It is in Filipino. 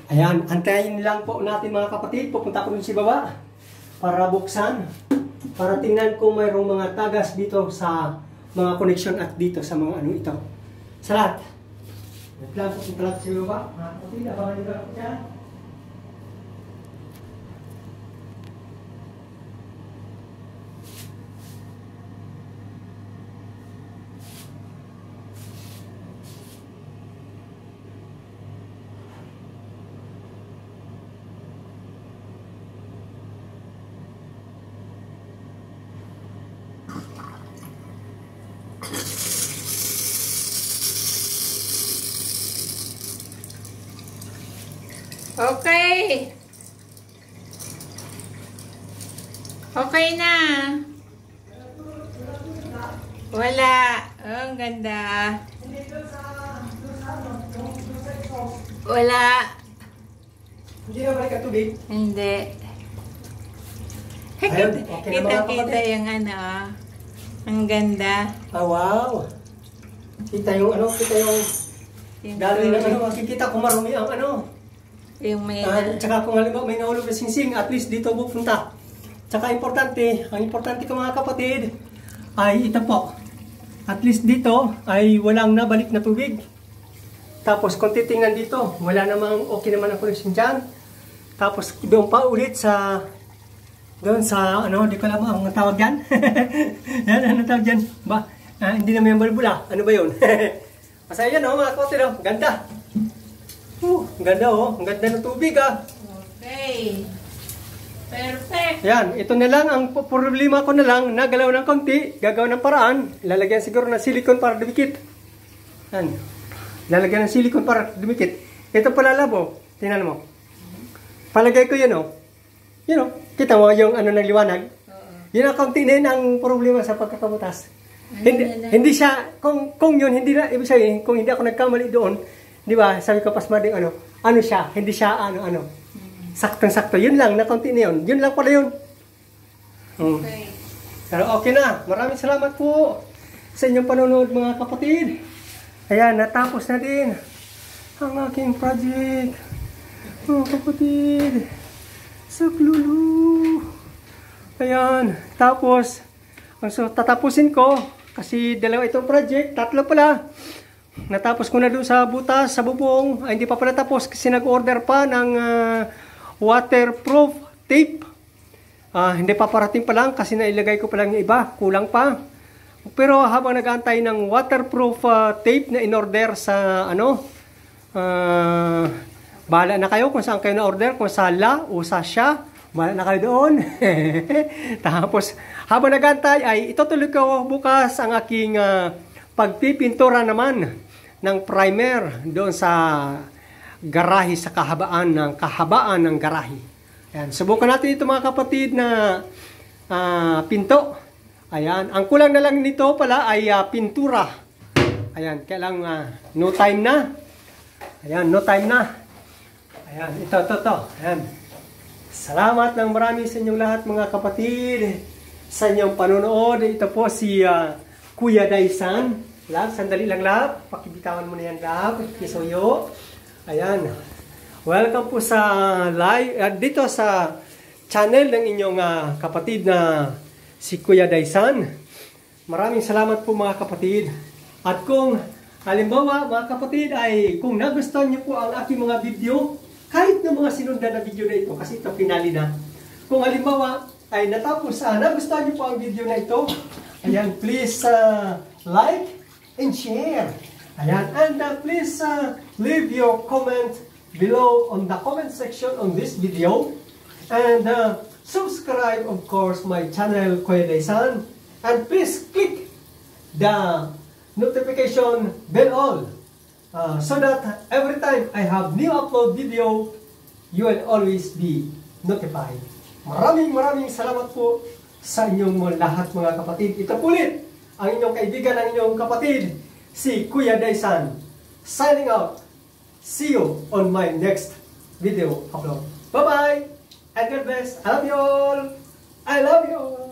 Ayan, antayin lang po natin mga kapatid. Pupunta ko dun si baba para buksan. Para tingnan kung mayroong mga tagas dito sa mga connection at dito sa mga ano ito. Sa lahat. Naglang pupunta lang si baba. Mga kapatid, abangan nyo lang po dyan. Okay. Okay na. Wala. Oh, ang ganda. Wala. Hindi na balik ang tubig? Hindi. Ayun, okay na mga Kita-kita kapatid. yung ano. Ang ganda. Ah, wow. Kita yung ano, kita yung daloy ng ano, makikita kung marumi ang ano. Yung may Tsaka kung halimbawa may nahulog na singsing, at least dito pupunta. Tsaka importante, ang importante ko mga kapatid, ay ito po. At least dito ay walang nabalik na tubig. Tapos kung titingnan dito, wala namang okay naman ang connection dyan. Tapos doon pa ulit sa, doon sa, ano, di ko alam ang tawag dyan. Yan, ano tawag dyan? Ba, hindi naman yung balbula. Ano ba yun? Basta yan o, mga kapatid, oh, ganda. Ang ganda oh, ang ganda ng tubig ah. Okay. Perfect. Yan, ito na lang ang problema ko na lang, nagalaw ng konti, gagawa ng paraan, lalagyan siguro ng silicone para dumikit. Yan. Lalagyan ng silicone para dumikit. Ito pala labo, tingnan mo. Palagay ko yan oh. Yun oh, kita mo yung ano ng liwanag. Yun ang konti na yun ang problema sa pagkakabutas. Hindi siya, kung yun, hindi na, ibig sabihin, kung hindi ako nagkamali doon, di ba, sabi ko pas mading ano siya, hindi siya ano. Saktong-sakto, yun lang, na konti na yun. Yun lang pala yun. Okay. Pero okay na, maraming salamat po sa inyong panonood mga kapatid. Ayan, natapos na din ang aking project. Mga kapatid, sa Klulu. Ayan, tapos, so, tatapusin ko, kasi dalawa itong project, tatlo pala. Natapos ko na doon sa butas, sa bubong. Ay, hindi pa pala tapos kasi nag-order pa ng waterproof tape. Hindi pa parating pa lang kasi nailagay ko pa lang yung iba. Kulang pa. Pero habang nag-aantay ng waterproof tape na in-order sa ano, bahala na kayo kung saan kayo na-order. Kung sa La o sa Siya. Bahala na kayo doon. Tapos habang nag-aantay ay itutuloy ko bukas ang aking pagpipintura naman ng primer doon sa garahe, sa kahabaan ng garahe. Ayan, subukan natin ito mga kapatid na pinto. Ayan, ang kulang na lang nito pala ay pintura. Ayan, kailang no time na. Ayan, no time na. Ayan, ito. Ayan. Salamat ng marami sa inyong lahat mga kapatid sa inyong panonood. Ito po si Kuya Daisan. Lab, sandali lang Lab. Pakibitawan mo na yan Lab. Kisuyo. Ayan. Welcome po sa live, dito sa channel ng inyong kapatid na si Kuya Daisan. Maraming salamat po mga kapatid. At kung halimbawa mga kapatid ay kung nagustuhan niyo po ang aking mga video, kahit ng mga sinundan na video na ito, kasi ito pinali na. Kung halimbawa ay natapos, nagustuhan niyo po ang video na ito, ayan, please like and share. Ayan, and please leave your comment below on the comment section on this video. And subscribe, of course, my channel, Kuya Daisan. And please click the notification bell all. So that every time I have new upload video, you will always be notified. Maraming salamat po sa inyong lahat mga kapatid. Ito ulit ang inyong kaibigan, ang inyong kapatid, si Kuya Daisan. Signing out. See you on my next video upload. Bye-bye! And God bless. I love you all! I love you all!